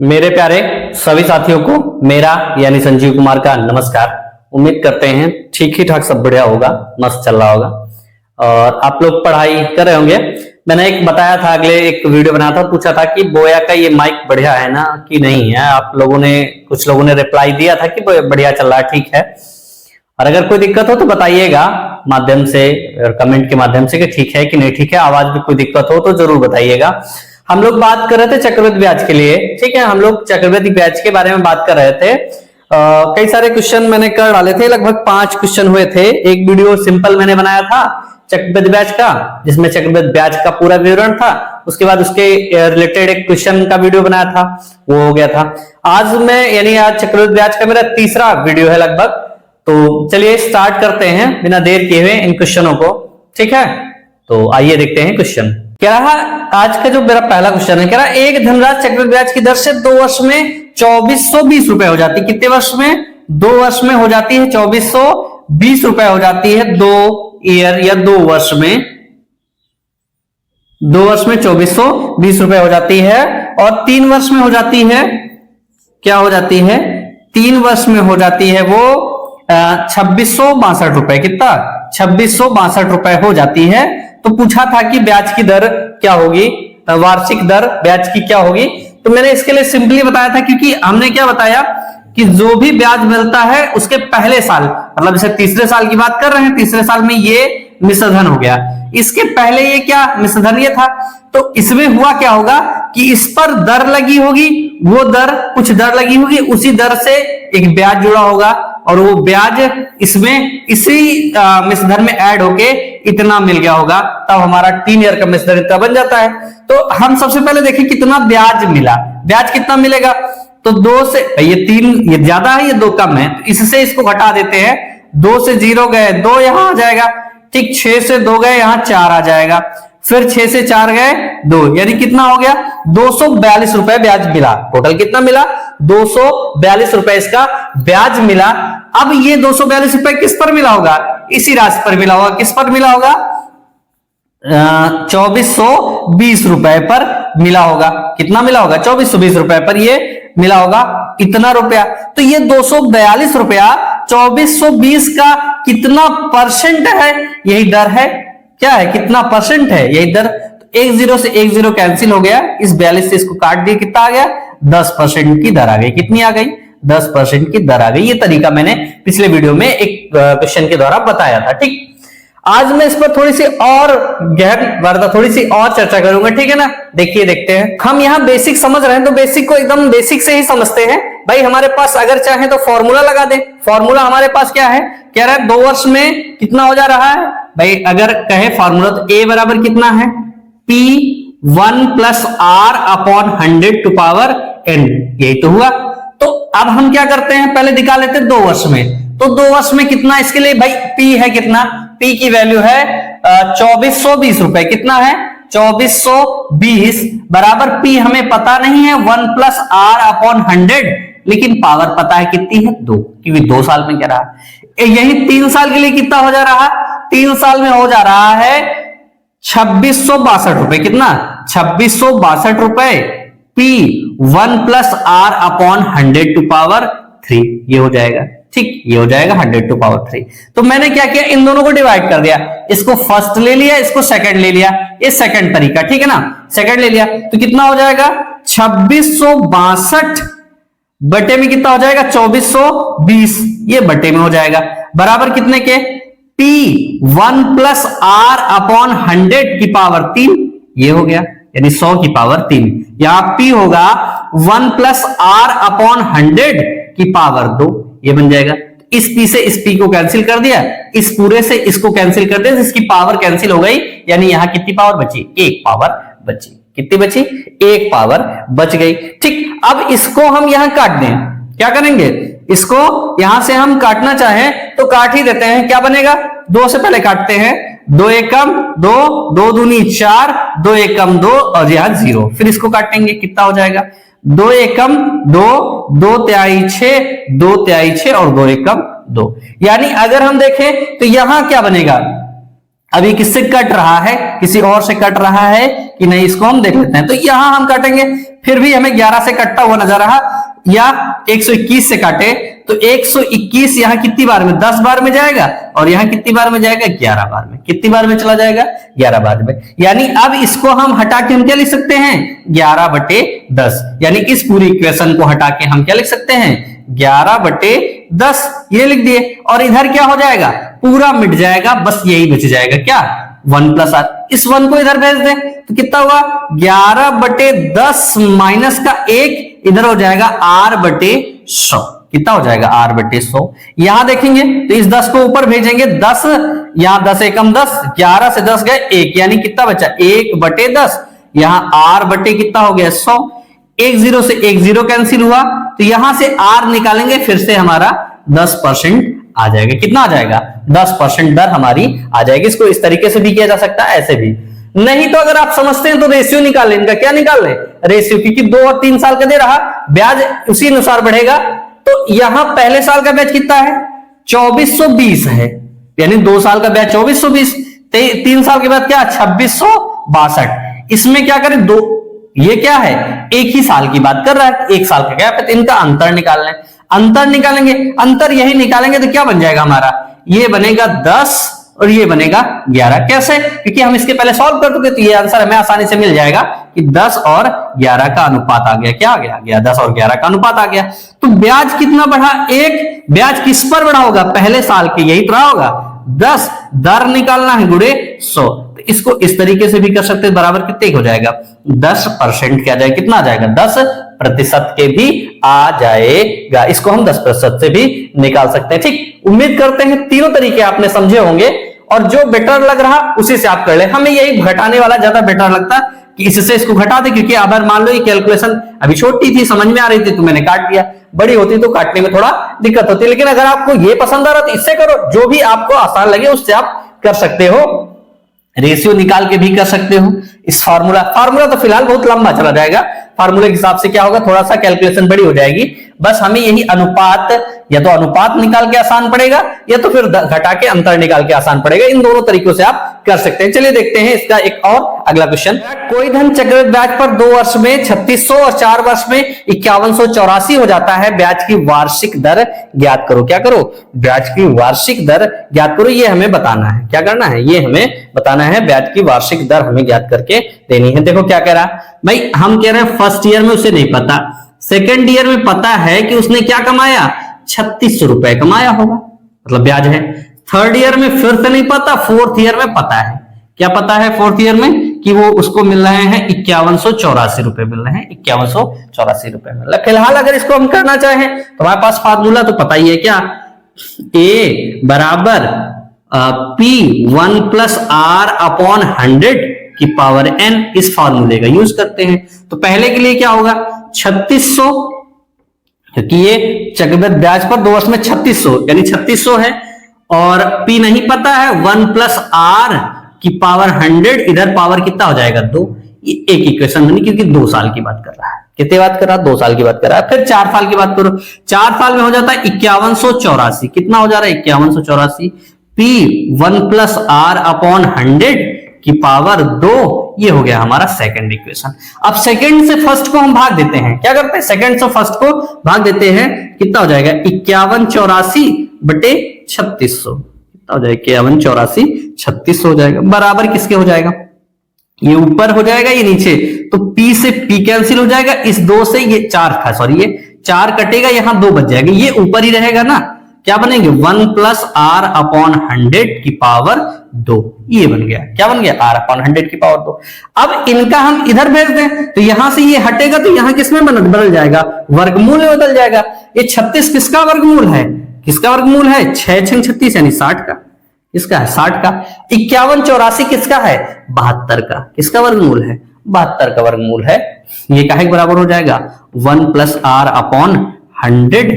मेरे प्यारे सभी साथियों को मेरा यानी संजीव कुमार का नमस्कार। उम्मीद करते हैं ठीक ही ठाक सब बढ़िया होगा, मस्त चल रहा होगा और आप लोग पढ़ाई कर रहे होंगे। मैंने एक बताया था, अगले एक वीडियो बनाया था, पूछा था कि बोया का ये माइक बढ़िया है ना कि नहीं है। आप लोगों ने, कुछ लोगों ने रिप्लाई दिया था कि बढ़िया चल रहा है, ठीक है। और अगर कोई दिक्कत हो तो बताइएगा माध्यम से, कमेंट के माध्यम से कि ठीक है कि नहीं ठीक है। आवाज में कोई दिक्कत हो तो जरूर बताइएगा। हम लोग बात कर रहे थे चक्रवृद्धि ब्याज के लिए, ठीक है। हम लोग चक्रवृद्धि ब्याज के बारे में बात कर रहे थे। कई सारे क्वेश्चन मैंने कर डाले थे, लगभग 5 क्वेश्चन हुए थे। एक वीडियो सिंपल मैंने बनाया था चक्रवृद्धि ब्याज का, जिसमें चक्रवृद्धि ब्याज का पूरा विवरण था। उसके बाद उसके रिलेटेड एक क्वेश्चन का वीडियो बनाया था, वो हो गया था। आज मैं यानी आज चक्रवृद्धि ब्याज का मेरा तीसरा वीडियो है लगभग। तो चलिए स्टार्ट करते हैं बिना देर किए हुए इन क्वेश्चनों को, ठीक है। तो आइए देखते हैं क्वेश्चन। क्या रहा आज का जो मेरा पहला क्वेश्चन है, क्या रहा एक धनराशि चक्रवृद्धि ब्याज की दर से 2 वर्ष में 2420 रुपए हो जाती है। कितने वर्ष में? 2 वर्ष में हो जाती है 2420 रुपए हो जाती है। 2 ईयर या 2 वर्ष में, 2 वर्ष में 2420 रुपए हो जाती है। और 3 वर्ष में हो जाती है, क्या हो जाती है? 3 वर्ष में हो जाती है वो 2662 रुपए। कितना? 2662 रुपए हो जाती है। तो पूछा था कि ब्याज की दर क्या होगी, वार्षिक दर ब्याज की क्या होगी। तो मैंने इसके लिए सिंपली बताया था, क्योंकि हमने क्या बताया कि जो भी ब्याज मिलता है उसके पहले साल, मतलब जैसे तीसरे साल की बात कर रहे हैं, तीसरे साल में ये मिश्रधन हो गया, इसके पहले ये क्या मिश्रधन ये था। तो इसमें हुआ क्या होगा कि इस पर दर लगी होगी, वो दर कुछ दर लगी होगी, उसी दर से एक ब्याज जुड़ा होगा और वो ब्याज इसमें इसी मिश्रधन में ऐड होके इतना मिल गया होगा, तब हमारा 3 ईयर का मिश्रधन इतना बन जाता है। तो हम सबसे पहले देखें कितना ब्याज मिला। ब्याज कितना मिलेगा? तो 2 से ये 3, ये ज्यादा है, ये 2 कम है, तो इससे इसको घटा देते हैं। 2 से 0 गए, 2 यहां आ जाएगा, ठीक। 6 से 2 गए, यहां 4 आ जाएगा। फिर 6 से 4 गए 2, यानी कितना हो गया? 242 रुपए ब्याज मिला। टोटल कितना मिला? 242 रुपए इसका ब्याज मिला। अब ये 242 रुपए किस पर मिला होगा? इसी राशि पर मिला होगा। किस पर मिला होगा? 2420 रुपए पर मिला होगा। कितना मिला होगा? 2420 रुपए पर ये मिला होगा, इतना रुपया। तो ये 242 रुपया 2420 का कितना परसेंट है? यही दर है। क्या है? कितना परसेंट है? यही दर। एक 0 से 1 0 कैंसिल हो गया, इस 42 से इसको काट दिया, कितना आ गया? 10% की दर आ गई। कितनी आ गई? 10% की दर आ गई। ये तरीका मैंने पिछले वीडियो में एक क्वेश्चन के द्वारा बताया था, ठीक। आज मैं इस पर थोड़ी सी और गहन वार्ता, थोड़ी सी और चर्चा करूंगा, ठीक है ना। देखिए, देखते हैं। हम यहाँ बेसिक समझ रहे हैं तो बेसिक को एकदम बेसिक से ही समझते हैं भाई। हमारे पास अगर चाहे तो फॉर्मूला लगा दें। फॉर्मूला हमारे पास क्या है? कह रहा है 2 वर्ष में कितना हो जा रहा है भाई। अगर कहे फॉर्मूला तो a बराबर कितना है? P1 + R/100 to power n। यही तो हुआ। तो अब हम क्या करते हैं, पहले निकाल लेते हैं 2 वर्ष में। तो 2 वर्ष में कितना इसके लिए भाई? P है कितना? P की वैल्यू है 2420 रुपए। कितना है? 2420 बराबर P हमें पता नहीं है, 1 + R/100, लेकिन पावर पता है कितनी है? 2, क्योंकि 2 साल में क्या रहा। यही 3 साल के लिए कितना हो जा रहा है? 3 साल में हो जा रहा है 2662 रुपए। कितना? 2662 रुपए। P1 + R/100 टू पावर 3, ये हो जाएगा, ठीक। ये हो जाएगा 100 टू पावर 3। तो मैंने क्या किया, इन दोनों को डिवाइड कर दिया। इसको फर्स्ट ले लिया, इसको सेकंड ले लिया। ये सेकंड तरीका, ठीक है ना। सेकंड ले लिया तो कितना हो जाएगा? 2662 बटे में कितना हो जाएगा? 2420, ये बटे में हो जाएगा। बराबर कितने के? P1 + R/100 की पावर 3, ये हो गया, यानी 100 की पावर 3। यहां P होगा 1 + R/100 की पावर 2, ये बन जाएगा। इस P से इस P को कैंसिल कर दिया, इस पूरे से इसको कैंसिल कर दिया, इसकी पावर कैंसिल हो गई, यानी यहां कितनी पावर बची? 1 पावर बची। कितनी बची? 1 पावर बच गई, ठीक। अब इसको हम यहां काट दें, क्या करेंगे? इसको यहां से हम काटना चाहें तो काट ही देते हैं। क्या बनेगा? 2 से पहले काटते हैं। 2 एकम 2, 2 दूनी 4, 2 एकम 2 और यहां 0। फिर इसको काटेंगे, कितना हो जाएगा? 2 एकम 2, 2 तिहाई 6, 2 तिहाई 6 और 2 एकम 2। यानी अगर हम देखें तो यहां क्या बनेगा? अभी किससे कट रहा है? किसी और से कट रहा है कि नहीं, इसको हम देख लेते हैं। तो यहां हम काटेंगे फिर भी हमें 11 से कटता हुआ नजर रहा, या 121 से काटे तो 121 यहां कितनी बार में, 10 बार में जाएगा, और यहां कितनी बार में जाएगा, 11 बार में। कितनी बार में चला जाएगा, 11 बार में। यानी अब इसको हम हटा के हम क्या लिख सकते हैं, 11/10। यानी इस पूरी इक्वेशन को हटा के हम क्या लिख सकते हैं, 11/10 ये लिख दिए। और इधर क्या हो जाएगा, पूरा मिट जाएगा, बस यही बच जाएगा क्या, 1 + r। इस 1 को इधर भेज दें तो कितना हुआ, 11/10 माइनस का 1 इधर हो जाएगा r/100। कितना हो जाएगा, r/100। यहां देखेंगे तो इस 10 को ऊपर भेजेंगे, 10 यहां 10 एकम 10, 11 से 10 गए 1, यानी कितना बचा, 1/10। यहां r/ कितना हो गया, 100। 1 0 से 1 0 कैंसिल हुआ, तो यहां से r निकालेंगे, फिर से हमारा 10% आ जाएगा। कितना आ जाएगा, 10% दर हमारी आ जाएगी। इसको इस तरीके से भी किया जा सकता है, ऐसे भी। नहीं तो अगर आप समझते हैं तो रेशियो निकाल लें। इनका क्या निकाल लें, रेशियो, क्योंकि 2 और 3 साल का दे रहा, ब्याज उसी अनुसार बढ़ेगा। तो यहां पहले साल का ब्याज कितना है, 2420 है, यानी 2 साल का ब्याज 2420, 3 साल के बाद क्या, 2662। इसमें क्या करें, दो, ये क्या है, एक ही साल की बात कर रहा है, 1 साल का गैप है, तो इनका अंतर निकाल लें। अंतर निकालेंगे, अंतर यही निकालेंगे तो क्या बन जाएगा हमारा, ये बनेगा 10 और ये बनेगा 11। कैसे, क्योंकि हम इसके पहले सॉल्व कर चुके, तो ये आंसर हमें आसानी से मिल जाएगा कि 10 और 11 का अनुपात आ गया। क्या आ गया, 10 और 11 का अनुपात आ गया। तो ब्याज कितना बढ़ा, 1। ब्याज किस पर बढ़ा होगा, पहले साल के, यही तो रहा होगा 10। दर निकालना है गुणे 100, तो इसको इस तरीके से भी कर सकते हैं। बराबर कितने हो जाएगा, 10% क्या जाएगा, कितना आ जाएगा, 10% के भी आ जाएगा। इसको हम 10% से भी निकाल सकते हैं। ठीक, उम्मीद करते हैं तीनों तरीके आपने समझे होंगे, और जो बेटर लग रहा उसी से आप कर ले। हमें यही घटाने वाला ज्यादा बेटर लगता कि इससे इसको घटा दे, क्योंकि अगर मान लो ये कैलकुलेशन अभी छोटी थी, समझ में आ रही थी, तो मैंने काट दिया। बड़ी होती तो काटने में थोड़ा दिक्कत होती। लेकिन अगर आपको ये पसंद आ रहा तो इससे करो, जो भी आपको आसान लगे उससे आप कर सकते हो। रेशियो निकाल के भी कर सकते हो। इस फार्मूला तो फिलहाल बहुत लंबा चला जाएगा, फार्मूले के हिसाब से क्या होगा, थोड़ा सा कैलकुलेशन बड़ी हो जाएगी। बस हमें यही अनुपात, या तो अनुपात निकाल के आसान पड़ेगा, या तो फिर घटा के अंतर निकाल के आसान पड़ेगा। इन दोनों तरीकों से आप कर सकते हैं। चलिए देखते हैं इसका एक और अगला क्वेश्चन। कोई धन चक्रवृद्धि ब्याज पर 2 वर्ष में 3600 और 4 वर्ष में 5184 हो जाता है। ब्याज की वार्षिक दर ज्ञात करो। क्या करो, ब्याज की वार्षिक दर ज्ञात करो। ये हमें बताना है, क्या करना है, ये हमें बताना है। ब्याज की वार्षिक दर हमें ज्ञात करके देनी है। देखो क्या कह रहा है भाई, हम कह रहे हैं फर्स्ट ईयर में उसे नहीं पता, सेकेंड ईयर में पता है कि उसने क्या कमाया, 3600 रुपए कमाया होगा, मतलब ब्याज है। थर्ड ईयर में फिर से नहीं पता, फोर्थ ईयर में पता है। क्या पता है फोर्थ ईयर में, कि वो उसको मिल रहे हैं 5184 रुपए मिल रहे हैं, 5184 रुपए मिल रहे हैं। फिलहाल अगर इसको हम करना चाहें तो हमारे पास फार्मूला तो पता ही है, क्या, A बराबर P1 + R/100 की पावर n। इस फार्मूले का यूज करते हैं। तो पहले के लिए क्या होगा, 3600, क्योंकि ये चक्रवृद्धि ब्याज पर 2 वर्ष में 3600, यानी 3600 है, और P नहीं पता है, 1 + R की पावर 100, इधर पावर कितना हो जाएगा, 2। ये एक इक्वेशन बनी, क्योंकि 2 साल की बात कर रहा है। कितने बात कर रहा है, 2 साल की बात कर रहा है। फिर 4 साल की बात करो, 4 साल में हो जाता है 5184। कितना हो जा रहा है, 5184। P1 + R/100 की पावर 2, ये हो गया हमारा सेकंड इक्वेशन। अब सेकंड से फर्स्ट को हम भाग देते हैं। क्या करते हैं, सेकंड से फर्स्ट को भाग देते हैं। कितना हो जाएगा, 5184/3600। कितना हो जाएगा, 5184/3600 हो जाएगा। बराबर किसके हो जाएगा, ये ऊपर हो जाएगा, ये नीचे, तो P से P कैंसिल हो जाएगा। इस 2 से ये 4 सॉरी ये 4 कटेगा, यहां 2 बच जाएगा, ये ऊपर ही रहेगा ना। क्या बनेंगे, 1 + R/100 की पावर 2। ये बन गया, क्या बन गया, R/100 की पावर 2। अब इनका हम इधर भेज दें तो यहां से ये हटेगा, तो यहां किसमें बदल जाएगा, वर्गमूल में बदल जाएगा। ये 36 किसका वर्गमूल है, किसका वर्गमूल है, 6 × 36 यानी 60 का। किसका है, 60 का। 5184 किसका है, 72 का। किसका वर्गमूल है, 72 का वर्गमूल है। ये काहे के बराबर हो जाएगा, 1 + R/100।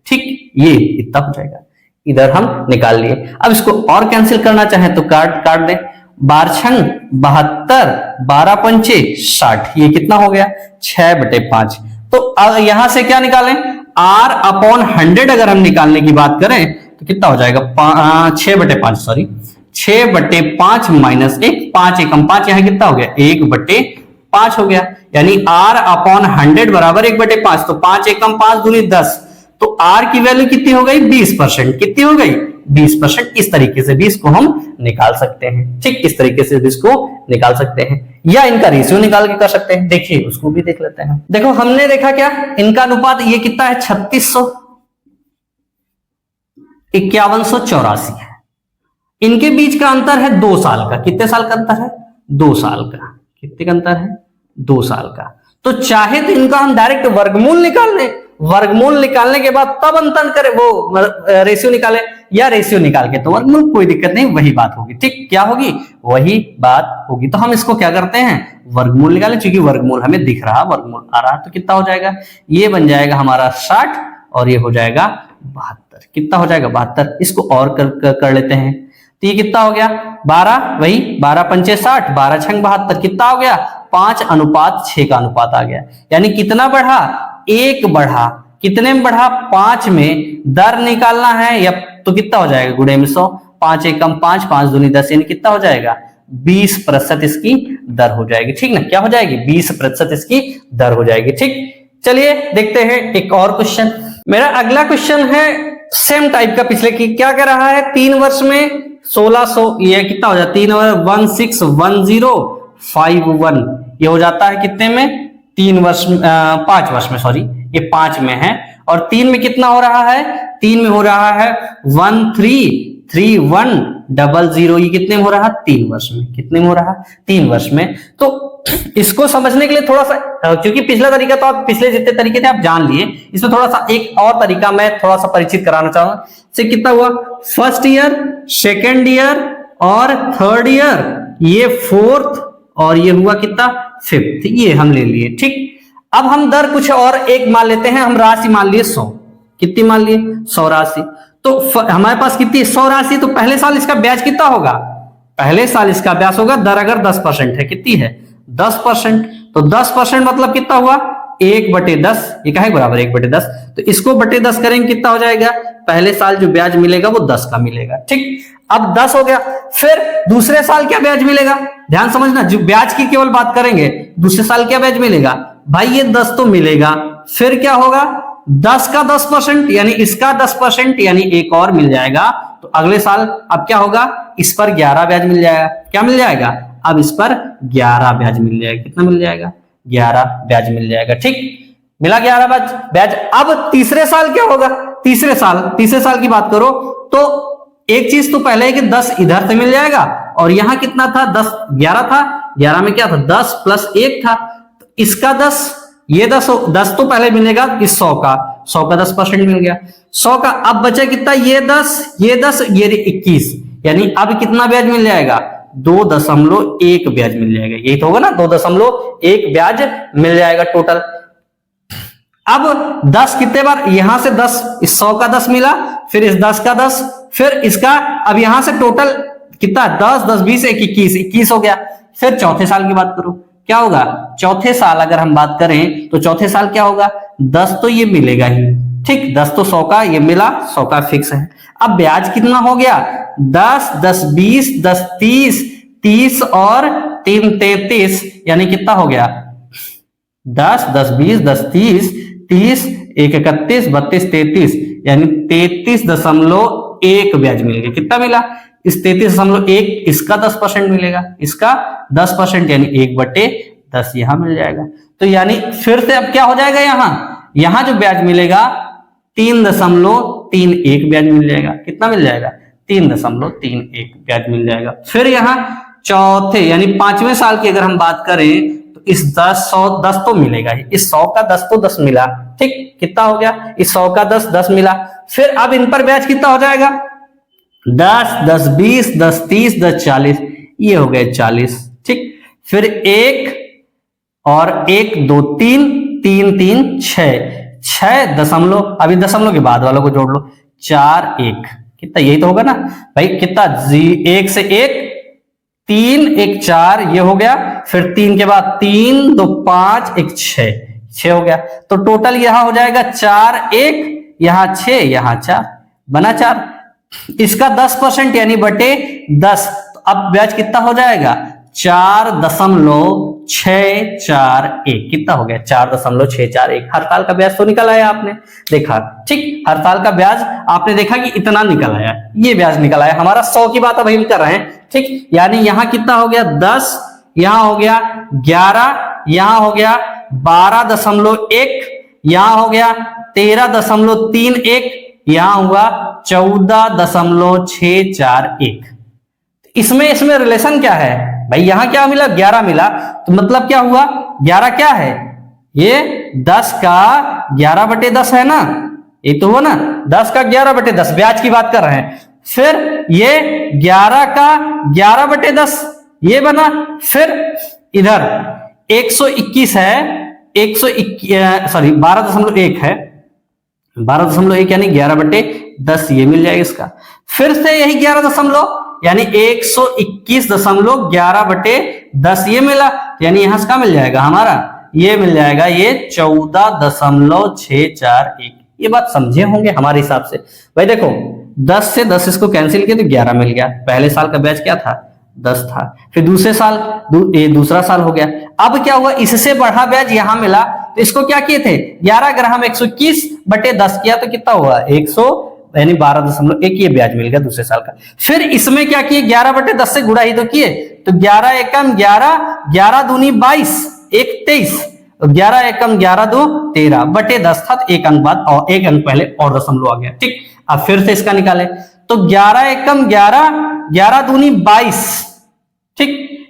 ठीक, ये इतना हो जाएगा। इधर हम निकाल लिए। अब इसको और कैंसिल करना चाहे तो काट दें। 12 × 72, 12 × 5 = 60। ये कितना हो गया, 6/5। तो यहां से क्या निकालें, R/100 अगर हम निकालने की बात करें तो कितना हो जाएगा, 6/5 सॉरी 6/5 - 1, 5 एकम 5, यहां कितना हो गया, 1/5। 5 हो गया, यानी r अपॉन 100 बराबर 1/5। तो 5 एकम 5 दूनी 10, तो r की वैल्यू कितनी हो गई 20%। कितनी हो गई 20%। इस तरीके से भी इसको हम निकाल सकते हैं। ठीक, इस तरीके से भी इसको निकाल सकते हैं, या इनका रेशियो निकाल के कर सकते हैं। देखिए उसको भी देख लेते हैं। देखो हमने देखा क्या, इनका अनुपात ये कितना है 3600 5184 है। इनके बीच का अंतर है 2 साल का। कितने साल का अंतर है 2 साल का। कितने का अंतर है 2 साल का। तो चाहे तो इनका हम डायरेक्ट वर्गमूल निकाल लें, वर्गमूल निकालने के बाद तब अंतर करें, वो रेशियो निकाले, या रेशियो निकाल के तो वर्गमूल, कोई दिक्कत नहीं, वही बात होगी। ठीक, क्या होगी वही बात होगी। तो हम इसको क्या करते हैं वर्गमूल निकाले, क्योंकि वर्गमूल हमें दिख रहा, वर्गमूल आ रहा, तो कितना हो जाएगा, ये बन जाएगा हमारा 60 और ये हो जाएगा 72। कितना हो जाएगा 72। इसको और कर लेते हैं, तो ये कितना हो गया 12, वही 12 पंचे 60, 12 छंग 72। कितना हो गया 5:6 का अनुपात आ गया। यानी कितना बढ़ा 1 बढ़ा। कितने में बढ़ा 5 में। दर निकालना है या तो कितना हो जाएगा गुणे में 100, 5 एकम 5, 5 दूनी 10, यानी कितना हो जाएगा 20% इसकी दर हो जाएगी। ठीक ना, क्या हो जाएगी 20% इसकी दर हो जाएगी। ठीक, चलिए देखते हैं एक और क्वेश्चन। मेरा अगला क्वेश्चन है सेम टाइप का पिछले की। क्या कह रहा है 3 वर्ष में 1600, ये कितना हो जाता है 3 161051, ये हो जाता है कितने में 5 वर्ष में, सॉरी ये 5 में है। और 3 में कितना हो रहा है 3 में हो रहा है 133100, ये कितने में हो रहा है 3 वर्ष में। कितने में हो रहा है 3 वर्ष में। तो इसको समझने के लिए थोड़ा सा, क्योंकि पिछला तरीका तो आप पिछले जितने तरीके थे आप जान लिए, इसमें थोड़ा सा एक और तरीका मैं थोड़ा सा परिचित कराना चाहूंगा। से कितना हुआ फर्स्ट ईयर, सेकेंड ईयर और थर्ड ईयर, ये फोर्थ, और ये हुआ कितना 5th, ये हम ले लिए। ठीक, अब हम दर कुछ और एक मान लेते हैं। हम राशि मान लिए 100। कितनी मान लिए 100 राशि। तो हमारे पास कितनी 100 राशि, तो पहले साल इसका ब्याज कितना होगा, पहले साल इसका ब्याज होगा, दर अगर 10% है, कितनी है 10%, तो 10% मतलब कितना हुआ 1/10, ये क्या है बराबर 1/10। तो इसको बटे 10 करेंगे कितना हो जाएगा, पहले साल जो ब्याज मिलेगा वो 10 का मिलेगा। ठीक, अब 10 हो गया। फिर दूसरे साल क्या ब्याज मिलेगा, ध्यान समझना, जो ब्याज की केवल बात करेंगे, दूसरे साल क्या ब्याज मिलेगा भाई, ये 10 तो मिलेगा। फिर क्या होगा 10 का 10%, यानी इसका 10%, यानी एक और मिल जाएगा। तो अगले साल अब क्या होगा, इस पर 11 ब्याज मिल जाएगा। क्या मिल जाएगा, अब इस पर 11 ब्याज मिल जाएगा। कितना मिल जाएगा 11 ब्याज मिल जाएगा। ठीक, मिला 11 ब्याज। अब तीसरे साल क्या होगा, तीसरे साल की बात करो तो एक चीज तो पहले है कि 10 इधर से मिल जाएगा, और यहां कितना था 10, 11 था, 11 में क्या था 10 + 1 था, तो इसका 10, ये 10 तो पहले मिलेगा, इस 100 का 10% मिल गया। 100 का अब बचा कितना, ये 10, ये 21, यानी अब कितना ब्याज मिल जाएगा 2.1 ब्याज मिल जाएगा। यही तो होगा ना, 2.1 ब्याज मिल जाएगा टोटल। अब 10 कितने बार, यहां से 10, इस 100 का 10 मिला, फिर इस 10 का 10, फिर इसका, अब यहां से टोटल कितना 10, 10, 20, 21 हो गया। फिर चौथे साल की बात करो, क्या होगा चौथे साल अगर हम बात करें तो चौथे साल क्या होगा 10 तो ये मिलेगा ही। ठीक, 10 तो 100 का ये मिला, 100 का फिक्स है। अब ब्याज कितना हो गया 10, 10, 20, 10, 30, 30 और 3 33, यानी कितना हो गया 10, 10, 20, 10, 30, 30, 1, 31, 32, 33, यानी 33.1 ब्याज मिल गया। कितना मिला, इस 33.1, इसका 10% मिलेगा, इसका 10%, यानी 1/10 यहां मिल जाएगा। तो यानी फिर से अब क्या हो जाएगा, यहां जो ब्याज मिलेगा 3.31 ब्याज मिल जाएगा। कितना मिल जाएगा 3.31 ब्याज मिल जाएगा। फिर यहां चौथे यानी 5वें साल की अगर हम बात करें तो इस 10 तो मिलेगा ही, इस 100 का 10 तो 10 मिला। ठीक, कितना हो गया, इस 100 का 10 मिला। फिर अब इन पर ब्याज कितना हो जाएगा 10, 10, 20, 10, 30, 10, 40, ये हो गए 40। ठीक, फिर 1 और 1, 2, 3, 3, 3, 6 दशमलव, अभी दशमलव के बाद वालों को जोड़ लो, 4, 1, कितना, यही तो होगा ना भाई, कितना 1 से 1, 3, 1, 4, ये हो गया। फिर 3 के बाद 3, 2, 5, 1, 6 हो गया। तो टोटल यहां हो जाएगा 4, 1, यहां 6, यहां 4, बना 4। इसका 10% यानी बटे 10, तो अब ब्याज कितना हो जाएगा 4.4 641 कितना हो गया 4.641। हर साल का ब्याज तो निकल आया आपने देखा, ठीक। हर साल का ब्याज आपने देखा कि इतना निकल आया, ये ब्याज निकल आया हमारा। 100 की बात अब हम कर रहे हैं, ठीक। यानी यहां कितना हो गया 10, यहां हो गया 11, यहां हो गया 12.1, यहां हो गया 13.31, यहां हुआ 14.641। इसमें रिलेशन क्या है भाई, यहां क्या मिला 11 मिला, तो मतलब क्या हुआ 11 क्या है, ये 10 का 11/10 है ना, ये तो हुआ ना 10 का 11/10 ब्याज की बात कर रहे हैं। फिर ये 11 का 11/10 ये बना, फिर इधर 121 है, 12.1 है, 12.1 यानी 11/10 ये मिल जाएगा इसका। फिर से यही 11 यानी 121.11/10 ये मिला, यानी यहां से क्या मिल जाएगा हमारा, ये मिल जाएगा ये 14.641। ये बात समझे होंगे हमारे हिसाब से। भाई देखो 10 से 10 इसको कैंसिल किया तो 11 मिल गया। पहले साल का ब्याज क्या था 10 था, फिर दूसरे साल ये दूसरा साल हो गया। अब क्या हुआ, इससे बढ़ा ब्याज यहां मिला, तो इसको क्या किए थे 11 अगर हम 121/10 किया तो कितना हुआ 100 यानी 12.1 ये ब्याज मिल गया दूसरे साल का। फिर इसमें क्या किए 11/10 से गुणा ही तो किए, तो 11 एकम 11, 11 दूनी 22, 1 23, 11 एकम 11 दो 13/10 था, तो एक अंक बाद और एक अंक पहले और दशमलव आ गया, ठीक। अब फिर से इसका निकाले तो 11 एकम 11, 11 दूनी 22, ठीक।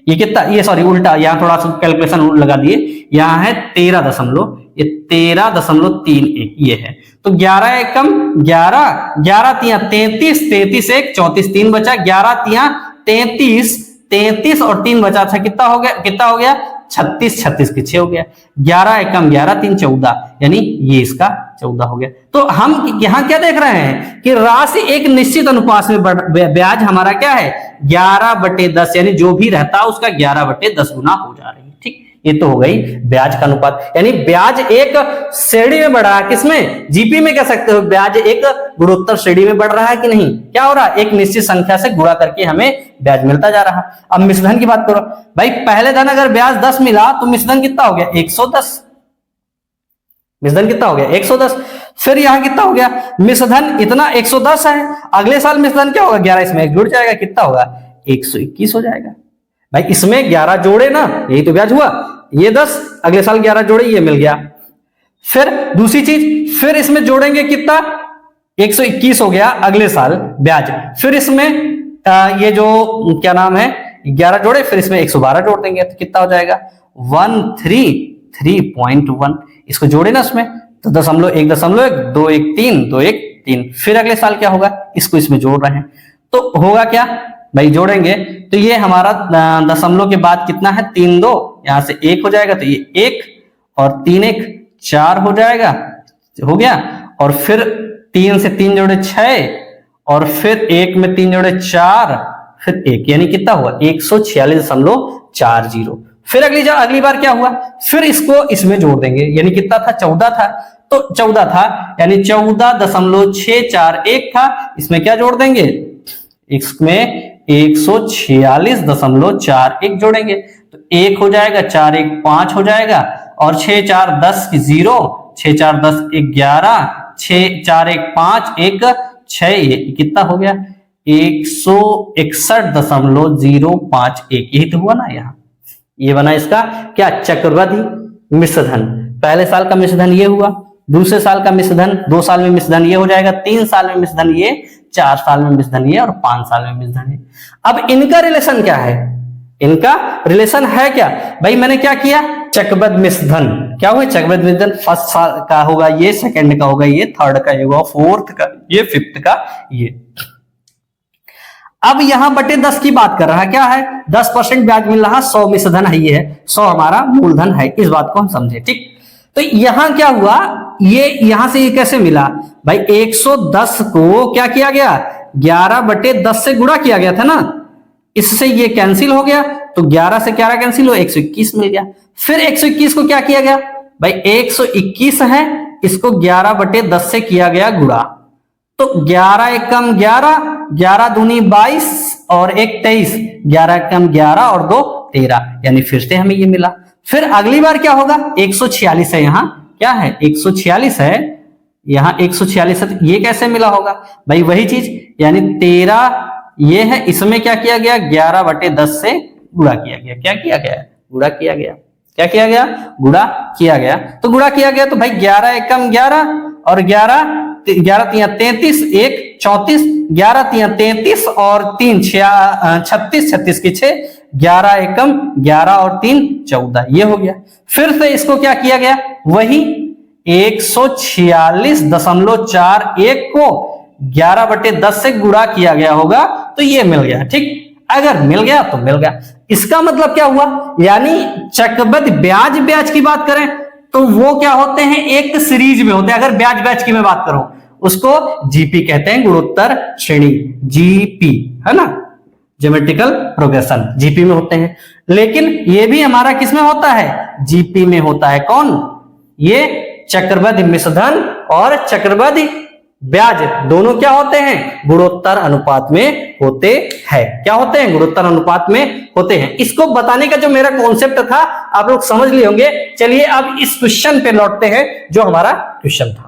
ये कितना, ये सॉरी उल्टा, यहां थोड़ा सा कैलकुलेशन लगा दिए, यहां है 13 ये 13.31 ये है। तो 11 एकम 11, 11 तिया 33, 33 एक 34, 3 बचा, 11 तिया 33, 33 और 3 बचा था, कितना हो गया 36, 36 के 6 हो गया। 11 एकम 11, 3 14 यानी ये इसका 14 हो गया। तो हम यहाँ क्या देख रहे हैं कि राशि एक निश्चित अनुपात में ब्याज हमारा क्या है 11/10 यानी जो भी रहता है उसका 11/10 गुना हो जा रही है, ठीक। ये तो हो गई ब्याज का अनुपात, यानी ब्याज एक श्रेणी में बढ़ रहा है, किसमें जीपी में कह सकते हो, ब्याज एक गुणोत्तर श्रेणी में बढ़ रहा है कि नहीं, क्या हो रहा है एक निश्चित संख्या से गुणा करके हमें ब्याज मिलता जा रहा है। अब मिश्रधन की बात करो भाई, पहले धन अगर ब्याज 10 मिला तो मिश्रधन कितना हो गया 110, मिश्रधन कितना हो गया 110। फिर यहां कितना हो गया मिश्रधन इतना 110 है, अगले साल मिश्रधन क्या होगा 11 इसमें एक जुड़ जाएगा, कितना होगा 121 हो जाएगा। भाई इसमें 11 जोड़े ना, यही तो ब्याज हुआ, ये 10 अगले साल 11 जोड़े ये मिल गया। फिर दूसरी चीज, फिर इसमें जोड़ेंगे कितना 121 हो गया अगले साल ब्याज। फिर इसमें ये जो क्या नाम है 11 जोड़े, फिर इसमें 112 जोड़ देंगे तो कितना हो जाएगा 133.1। इसको जोड़े ना उसमें तो 0.1, 2 1 3, 2 1 3। फिर अगले साल क्या होगा, इसको इसमें जोड़ रहे हैं तो होगा क्या भाई, जोड़ेंगे तो ये हमारा दशमलव के बाद कितना है 3 2, यहां से 1 हो जाएगा तो ये 1 और 3 1 4 हो जाएगा, हो गया। और फिर 3 से 3 जोड़े 6 और फिर 1 में 3 जोड़े 4, फिर 1 यानी कितना हुआ 146.40। फिर अगली बार क्या हुआ, फिर इसको इसमें जोड़ देंगे, यानी कितना था 14 था, तो 14 था यानी 14.641 था, इसमें क्या जोड़ देंगे इसमें 146.41 जोड़ेंगे तो 1 हो जाएगा, 4 1 5 हो जाएगा और 6 4 10 की 0, 6 4 10 11, 6 4 1 5 1 6, ये कितना हो गया 161.051। यही तो हुआ ना, यहाँ ये बना इसका क्या चक्रवृद्धि मिश्रधन। पहले साल का मिश्रधन ये हुआ, दूसरे साल का मिश्रधन 2 साल में मिश्रधन ये हो जाएगा, 3 साल में मिश्रधन ये, 4 साल में मिश्रधन ये और 5 साल में मिश्रधन ये। अब इनका रिलेशन क्या है, इनका रिलेशन है क्या भाई, मैंने क्या किया चक्रवृद्धि मिश्रधन, क्या हुआ चक्रवृद्धि मिश्रधन, फर्स्ट साल का होगा ये, सेकंड का होगा ये, थर्ड का ये होगा, फोर्थ का ये, फिफ्थ का ये। अब यहां बटे 10 की बात कर रहा है, क्या है 10% ब्याज मिल रहा, 100 मिश्रधन है ये है, 100 हमारा मूलधन है, इस बात को हम समझे, ठीक। तो यहां क्या हुआ, ये यहां से ये कैसे मिला भाई 110 को क्या किया गया 11/10 से गुणा किया गया था ना, इससे ये कैंसिल हो गया तो 11 से 11 कैंसिल हो 121 मिल गया। फिर 121 को क्या किया गया भाई 121 है, इसको 11/10 से किया गया गुणा, तो 11 एकम 11, 11 दूनी 22 और 1 23, 11 एकम 11 और 2 13, यानी फिर से हमें ये मिला। फिर अगली बार क्या होगा, 146 है, यहाँ क्या है 146 है, यहाँ 146 है, तो ये कैसे मिला होगा भाई, वही चीज, यानी 13 ये है, इसमें क्या किया गया 11/10 से गुणा किया गया, क्या किया गया गुणा किया गया, क्या किया गया गुणा किया गया, तो गुणा किया गया तो भाई 11 एकम 11 और 11 11 33 1 34 11 33 और 3 36 36 की 6 11 एकम 11 और 3 14, ये हो गया। फिर से इसको क्या किया गया, वही 146.41 को 11/10 से गुणा किया गया होगा, तो ये मिल गया। ठीक, अगर मिल गया तो मिल गया। इसका मतलब क्या हुआ, यानी चक्रवृद्धि ब्याज की बात करें तो वो क्या होते हैं, एक सीरीज में होते हैं। अगर ब्याज की मैं बात करूं उसको जीपी कहते हैं, गुणोत्तर श्रेणी, जीपी है ना, ज्योमेट्रिकल प्रोग्रेशन, जीपी में होते हैं। लेकिन ये भी हमारा किसमें होता है, जीपी में होता है। कौन, ये चक्रवृद्धि मिश्रधन और चक्रवृद्धि ब्याज दोनों क्या होते हैं, गुणोत्तर अनुपात में होते हैं। क्या होते हैं, गुणोत्तर अनुपात में होते हैं। इसको बताने का जो मेरा कॉन्सेप्ट था आप लोग समझ लिए होंगे। चलिए अब इस क्वेश्चन पे लौटते हैं जो हमारा क्वेश्चन था।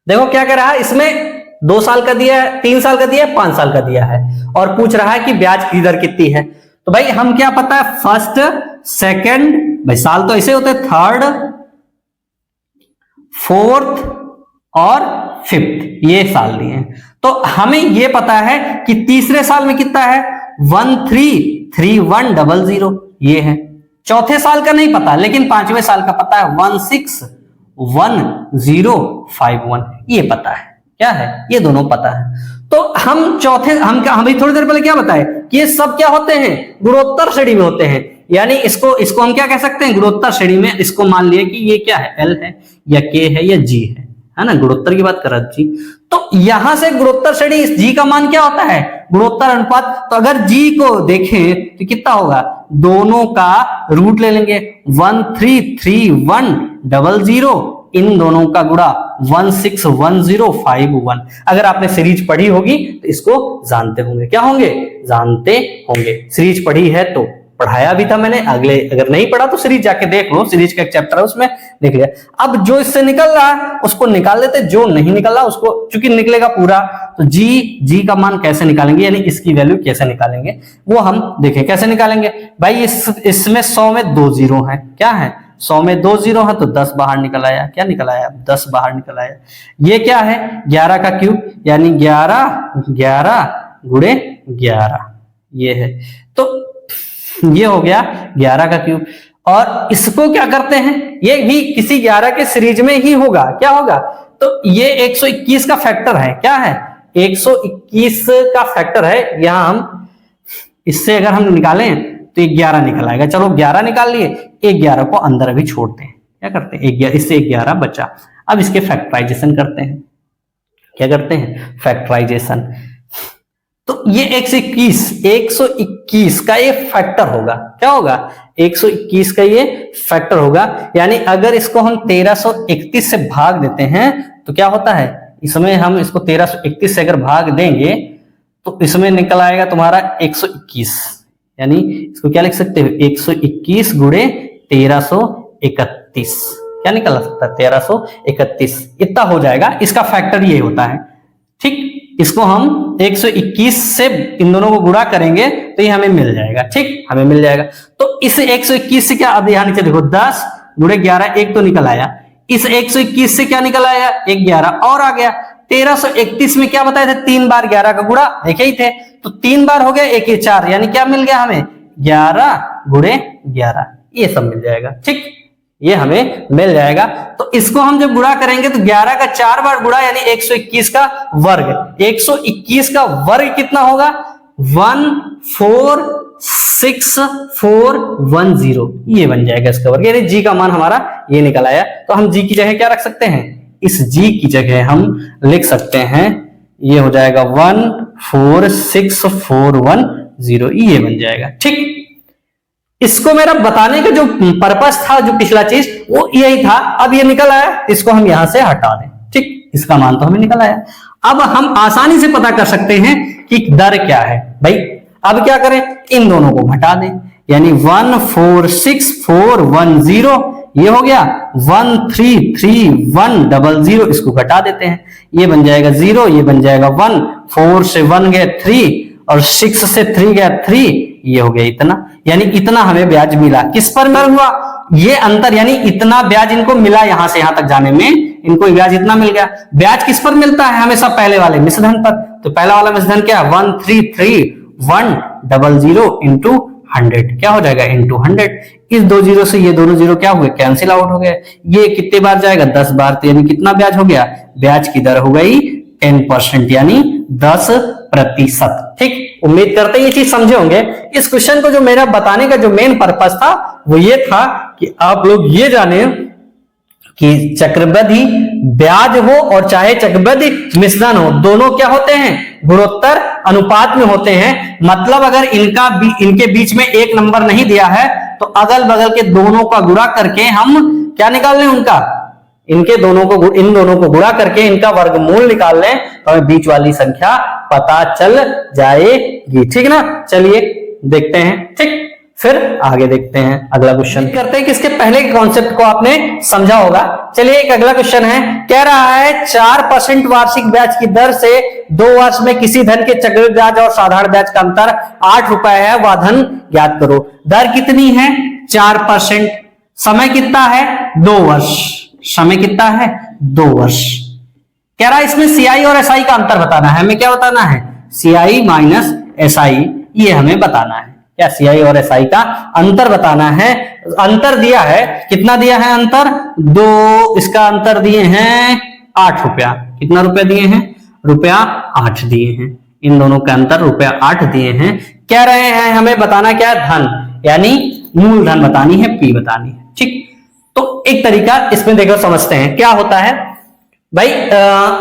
देखो क्या कह रहा है, इसमें 2 साल का दिया है, 3 साल का दिया है, 5 साल का दिया है, और पूछ रहा है कि ब्याज की दर कितनी है। तो भाई हम क्या पता है, फर्स्ट सेकंड, भाई साल तो ऐसे होते हैं, थर्ड फोर्थ और फिफ्थ, ये साल दिए हैं। तो हमें ये पता है कि तीसरे साल में कितना है, 133100, ये है। चौथे साल का नहीं पता, लेकिन 5वें साल का पता है, 161051, ये पता है। क्या है, ये दोनों पता है। तो हम चौथे, हम थोड़ी देर पहले क्या बताए कि ये सब क्या होते हैं, गुणोत्तर श्रेणी में होते हैं। यानी इसको हम क्या कह सकते हैं, गुणोत्तर श्रेणी में। इसको मान लिया कि ये क्या है, एल है या के है या जी है ना, गुणोत्तर की बात कर रहा जी। तो यहां से गुणोत्तर श्रेणी, इस जी का मान क्या होता है, गुणोत्तर अनुपात। तो अगर जी को देखें तो कितना होगा, दोनों का रूट ले लेंगे, 133100, इन दोनों का गुणा 161051। अगर आपने सीरीज पढ़ी होगी तो इसको जानते होंगे, क्या होंगे, जानते होंगे। सीरीज पढ़ी है तो पढ़ाया भी था मैंने, अगले अगर नहीं पढ़ा तो सीरीज जाके देख लो, सीरीज का एक चैप्टर है उसमें देख लिया। अब जो इससे निकल रहा है उसको निकाल लेते, जो नहीं निकल रहा उसको, चूंकि निकलेगा पूरा, तो जी का मान कैसे निकालेंगे, यानी इसकी वैल्यू कैसे निकालेंगे वो हम देखें। कैसे निकालेंगे भाई, इसमें 100 में 2 जीरो है, क्या है 100 में 2 जीरो है, तो 10 बाहर निकल आया। क्या निकल आया, 10 बाहर निकल आया। ये क्या है, 11 का क्यूब, यानी 11 गुणे 11, ये है। तो ये हो गया 11 का क्यूब। और इसको क्या करते हैं, ये भी किसी 11 के सीरीज में ही होगा। क्या होगा, तो ये 121 का फैक्टर है। क्या है, 121 का फैक्टर है। यहां हम इससे अगर हम निकालें तो 11 निकल आएगा। चलो 11 निकाल लिए, 11 को अंदर अभी छोड़ते हैं। क्या करते हैं, 11 इससे 11 बचा। अब इसके फैक्टराइजेशन करते हैं। क्या करते हैं, फैक्टराइजेशन। तो ये 121 का ये फैक्टर होगा। क्या होगा, 121 का ये फैक्टर होगा। यानी अगर इसको हम 1331 से भाग देते हैं तो क्या होता है, इसमें हम इसको 1331 से अगर भाग देंगे तो इसमें निकल आएगा तुम्हारा 121। यानी इसको क्या लिख सकते हो, 121 गुणे 1331। क्या निकल सकता है, 1331, इतना हो जाएगा। इसका फैक्टर ये होता है। ठीक, इसको हम 121 से इन दोनों को गुणा करेंगे तो ये हमें मिल जाएगा। ठीक, हमें मिल जाएगा। तो इस 121 से क्या, अब यहां नीचे देखो, 10 गुणे 11, एक तो निकल आया। इस 121 से क्या निकल आया, एक 11 और आ गया। 1331 में क्या बताए थे, 3 बार 11 का गुणा देखे ही थे, तो 3 बार हो गया, 1 ये 4, यानी क्या मिल गया हमें, 11 गुणे 11, ये सब मिल जाएगा। ठीक, ये हमें मिल जाएगा। तो इसको हम जब गुणा करेंगे तो 11 का 4 बार गुणा, यानी 121 का वर्ग। 121 का वर्ग कितना होगा, 146,410, ये बन जाएगा इसका वर्ग। यानी जी का मान हमारा ये निकल आया। तो हम जी की जगह क्या रख सकते हैं, इस जी की जगह हम लिख सकते हैं, ये हो जाएगा 146,410, ये बन जाएगा। ठीक, इसको मेरा बताने का जो पर्पस था, जो पिछला चीज वो यही था। अब ये निकल आया, इसको हम यहां से हटा दें, ठीक, इसका मान तो हमें निकल आया। अब हम आसानी से पता कर सकते हैं कि दर क्या है भाई। अब क्या करें, इन दोनों को घटा दें, यानी 146410 ये हो गया 133100, इसको घटा देते हैं, ये बन जाएगा 0, ये बन जाएगा 1, 4 से 1 गया 3 और 6 से 3 गया 3, ये हो गया इतना। यानी इतना हमें ब्याज मिला। किस पर मिल हुआ ये अंतर, यानी इतना ब्याज इनको मिला, यहां से यहां तक जाने में इनको ब्याज इतना मिल गया। ब्याज किस पर मिलता है, हमेशा पहले वाले मिश्रधन पर। तो पहला वाला मिश्रधन क्या है, 133100 इंटू 100, क्या हो जाएगा इंटू 100। इस 2 जीरो से ये दोनों जीरो क्या हुए, कैंसिल आउट हो गए। ये कितने बार जाएगा, 10 बार। तो यानी कितना ब्याज हो गया, ब्याज की दर हो गई 10%, यानी 10%। ठीक, उम्मीद करते हैं ये चीज समझे होंगे। इस क्वेश्चन को जो मेरा बताने का जो मेन पर्पस था वो ये था कि आप लोग ये जाने कि चक्रवृद्धि ब्याज हो और चाहे चक्रवृद्धि मिश्रण हो, दोनों क्या होते हैं, गुणोत्तर अनुपात में होते हैं। मतलब अगर इनके बीच में एक नंबर नहीं दिया है तो अगल बगल के दोनों का गुणा करके हम क्या निकाल लें, उनका इन दोनों को गुणा करके इनका वर्गमूल निकाल लें तो हमें बीच वाली संख्या पता चल जाएगी। ठीक ना, चलिए देखते हैं। ठीक, फिर आगे देखते हैं अगला क्वेश्चन करते हैं कि इसके पहले के कॉन्सेप्ट को आपने समझा होगा। चलिए एक अगला क्वेश्चन है, कह रहा है 4% वार्षिक ब्याज की दर से 2 वर्ष में किसी धन के चक्रवृद्धि ब्याज और साधारण ब्याज का अंतर 8 रुपए है, वह धन ज्ञात करो। दर कितनी है, 4%। समय कितना है, 2 वर्ष। समय कितना है, 2 वर्ष। कह रहा है इसमें सीआई और एसआई का अंतर बताना है। हमें क्या बताना है, सीआई माइनस एसआई, ये हमें बताना है। क्या, सीआई और एसआई का अंतर बताना है। अंतर दिया है, कितना दिया है अंतर, 2, इसका अंतर दिए हैं 8 रुपया। कितना रुपया दिए हैं, रुपया 8 दिए हैं। इन दोनों का अंतर रुपया 8 दिए हैं। कह रहे हैं हमें बताना क्या है, धन, यानी मूलधन बतानी है, पी बतानी है। ठीक, तो एक तरीका इसमें देखो समझते हैं क्या होता है भाई।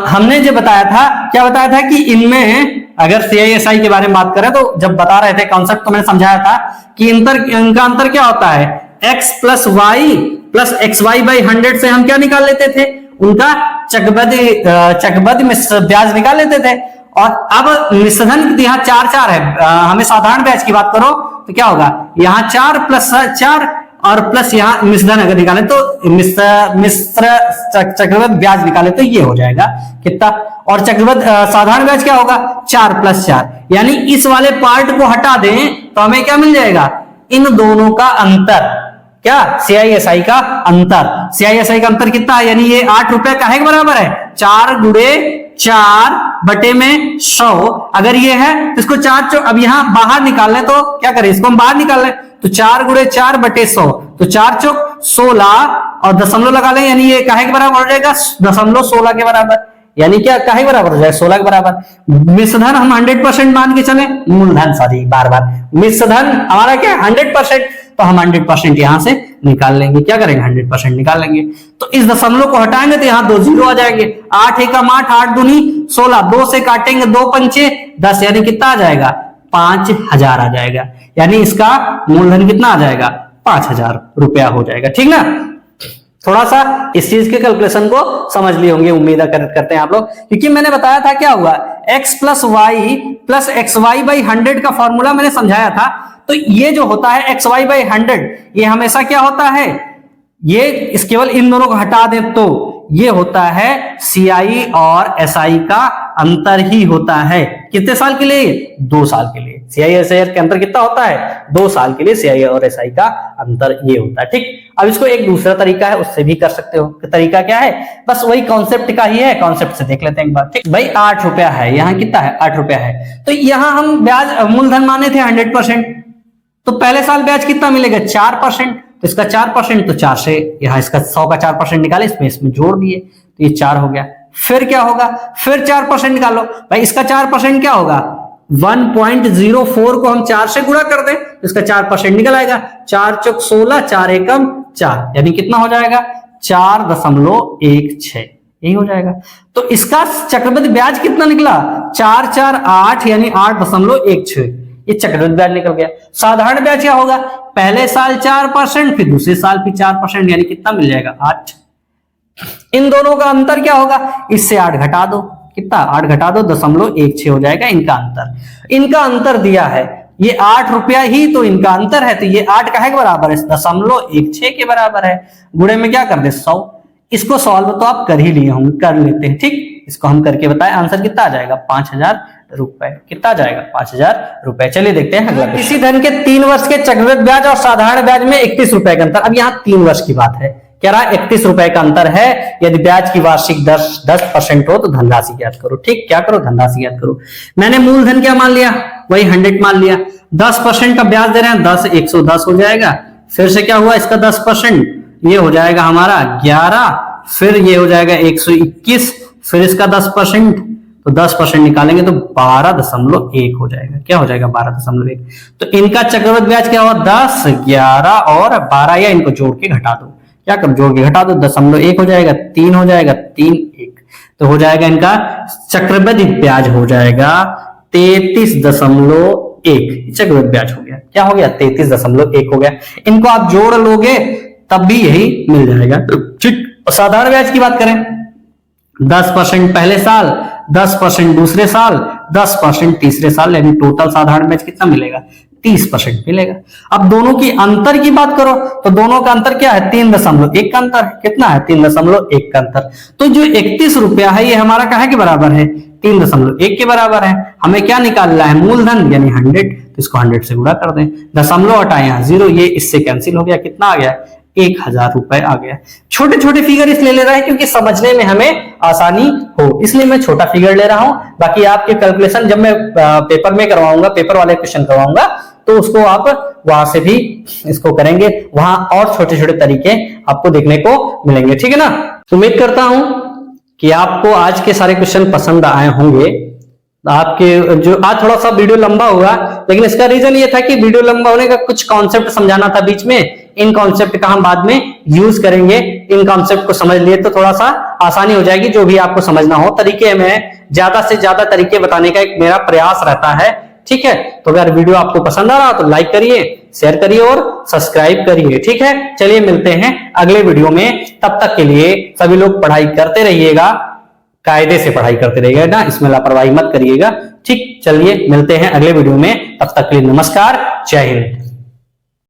हमने जो बताया था, क्या बताया था कि इनमें अगर सीआईएसआई के बारे में बात करें तो जब बता रहे थे कॉन्सेप्ट तो मैंने समझाया था कि इनका अंतर क्या होता है, x plus y plus x y by 100 से हम क्या निकाल लेते थे, उनका चक्रवृद्धि ब्याज निकाल लेते थे। और अब मिश्रधन यहाँ 4 है, हमें साधारण ब्याज की बात करो तो क्या होगा, यहाँ 4 प्लस 4 और प्लस यहाँ मिश्रधन अगर निकाले तो मिश्र चक्रवृद्धि ब्याज निकाले तो ये हो जाएगा कितना, और चक्रवृद्धि साधारण ब्याज क्या होगा, 4 प्लस 4। यानी इस वाले पार्ट को हटा दें तो हमें क्या मिल जाएगा, इन दोनों का अंतर। क्या, सीआईएसआई का अंतर। सीआईएसआई का अंतर कितना है, यानी ये 8 रुपए काहे के बराबर है, 4 गुणे 4 बटे में 100। अगर ये है तो इसको 4 अब यहाँ बाहर निकाल लें तो क्या करें, इसको हम बाहर निकाल लें तो 4 गुणे 4 बटे 100, तो 4 चौक 16 और दशमलव लगा लें, यानी ये काहे के बराबर हो जाएगा, 0.16 के बराबर। यानी क्या, काहे के बराबर हो जाएगा, 16 के बराबर। मिश्रधन हम 100% मान के चले, मूलधन सॉरी बार मिश्रधन हमारा क्या 100%, तो हम 100% यहां से निकाल लेंगे। क्या करेंगे, 100% निकाल लेंगे। तो इस दशमलव को हटाएंगे तो यहाँ 2 जीरो आ जाएंगे। 8 एकम 8, 8 दूनी 16, 2 से काटेंगे 2 पंचे 10, यानी कितना आ जाएगा, 5000 आ जाएगा। यानी इसका मूलधन कितना आ जाएगा, 5000 रुपया हो जाएगा। ठीक ना, थोड़ा सा इस चीज के कैलकुलेशन को समझ लिए होंगे, उम्मीद करते हैं आप लोग, क्योंकि मैंने बताया था क्या हुआ, x plus y plus x y by 100 का फॉर्मूला मैंने समझाया था। तो ये जो होता है एक्स वाई बाई 100, ये हमेशा क्या होता है, ये इस केवल इन दोनों को हटा दें तो ये होता है सीआई और एसआई का अंतर ही होता है। कितने साल के लिए, 2 साल के लिए। सीआई एसआई का अंतर कितना होता है, 2 साल के लिए सीआई और एसआई का अंतर ये होता है। ठीक, अब इसको एक दूसरा तरीका है, उससे भी कर सकते हो। तरीका क्या है, बस वही कॉन्सेप्ट का ही है, कॉन्सेप्ट से देख लेते हैं एक बार। ठीक भाई, 8 रुपया है, यहाँ कितना है, 8 रुपया है। तो यहाँ हम ब्याज मूलधन माने थे 100%, तो पहले साल ब्याज कितना मिलेगा, 4%। तो इसका 4%, तो 4 से यहाँ इसका 100 का 4% निकाले, इसमें जोड़ दिए तो ये 4 हो गया। फिर क्या होगा, फिर 4% निकालो भाई, इसका 4% क्या होगा, 1.04 को हम 4 से गुणा कर दें तो इसका 4% निकल आएगा। 4 चौक 16, 4 एकम 4, यानी कितना हो जाएगा, 4.16, यही हो जाएगा। तो इसका चक्रवृद्धि ब्याज कितना निकला, 4 4 8, यानी 8.16, ये चक्रवृद्धि ब्याज निकल गया। साधारण ब्याज क्या होगा, पहले साल 4%, फिर दूसरे साल भी 4%, यानी कितना मिल जाएगा 8। इन दोनों का अंतर क्या होगा, इससे 8 घटा दो, कितना 8 घटा दो 0.16 हो जाएगा इनका अंतर। इनका अंतर दिया है ये 8 रुपया ही, तो इनका अंतर है, तो ये 8 काहे के बराबर है, 0.16 के बराबर है। गुणे में क्या कर दे 100। इसको सॉल्व तो आप कर ही लिए होंगे, कर लेते हैं, ठीक। इसको हम करके बताएं, आंसर कितना आ जाएगा 5000 रुपए। कितना आ जाएगा 5000 रुपए। चलिए देखते हैं अगला। किसी धन के 3 वर्ष के चक्रवृद्धि ब्याज और साधारण ब्याज में 31 रुपए का अंतर। अब यहाँ 3 वर्ष की बात है, कह रहा 31 रुपए का अंतर है। यदि ब्याज की वार्षिक दर 10% हो तो धनराशि ज्ञात करो। ठीक, क्या करो, धनराशि ज्ञात करो। मैंने मूलधन क्या मान लिया, वही 100 मान लिया। 10% का ब्याज दे रहे हैं, 10 110 हो जाएगा। फिर से क्या हुआ इसका 10%, ये हो जाएगा हमारा 11, फिर ये हो जाएगा 121, फिर इसका 10%, तो 10% निकालेंगे तो 12.1 हो जाएगा। क्या हो जाएगा 12.1। तो इनका चक्रवृद्धि ब्याज क्या हुआ 10, 11 और 12, या इनको जोड़ के घटा दो। क्या करो, जोड़ के घटा दो, 0.1 हो जाएगा, 3 हो जाएगा, 3 1, तो हो जाएगा इनका चक्रवृद्धि ब्याज हो जाएगा 33.1। चक्रवृद्धि ब्याज हो गया, क्या हो गया 33.1 हो गया। इनको आप जोड़ लोगे तब भी यही मिल जाएगा। ठीक, साधारण ब्याज की बात करें, 10% पहले साल, 10% दूसरे साल, 10% तीसरे साल, यानी टोटल साधारण ब्याज कितना मिलेगा 30% मिलेगा। अब दोनों की अंतर की बात करो तो दोनों का अंतर क्या है 3.1 का अंतर। कितना है 3.1 का अंतर। तो जो 31 रुपया है ये हमारा काहे के बराबर है 3.1 के बराबर है। हमें क्या निकालना है मूलधन यानी 100, तो इसको 100 से गुणा कर दें। दशमलव हटाए यहाँ 0, ये इससे कैंसिल हो गया, कितना आ गया 1000 रुपए आ गया। छोटे छोटे फिगर इसलिए ले रहा है क्योंकि समझने में हमें आसानी हो, इसलिए मैं छोटा फिगर ले रहा हूं। बाकी आपके कैलकुलेशन जब मैं पेपर में करवाऊंगा, पेपर वाले क्वेश्चन करवाऊंगा, तो उसको आप वहां से भी इसको करेंगे, वहां और छोटे छोटे तरीके आपको देखने को मिलेंगे। ठीक है ना। उम्मीद करता हूं कि आपको आज के सारे क्वेश्चन पसंद आए होंगे। आपके जो आज थोड़ा सा वीडियो लंबा हुआ, लेकिन इसका रीजन ये था कि वीडियो लंबा होने का कुछ कॉन्सेप्ट समझाना था बीच में। इन कॉन्सेप्ट का हम बाद में यूज करेंगे। इन कॉन्सेप्ट को समझ लिए तो थोड़ा सा आसानी हो जाएगी, जो भी आपको समझना हो। तरीके में ज्यादा से ज्यादा तरीके बताने का एक मेरा प्रयास रहता है। ठीक है, तो अगर वीडियो आपको पसंद आ रहा तो लाइक करिए, शेयर करिए और सब्सक्राइब करिए। ठीक है, चलिए मिलते हैं अगले वीडियो में। तब तक के लिए सभी लोग पढ़ाई करते रहिएगा, कायदे से पढ़ाई करते रहिएगा ना, इसमें लापरवाही मत करिएगा। ठीक, चलिए मिलते हैं अगले वीडियो में। तब तक के लिए नमस्कार, जय हिंद।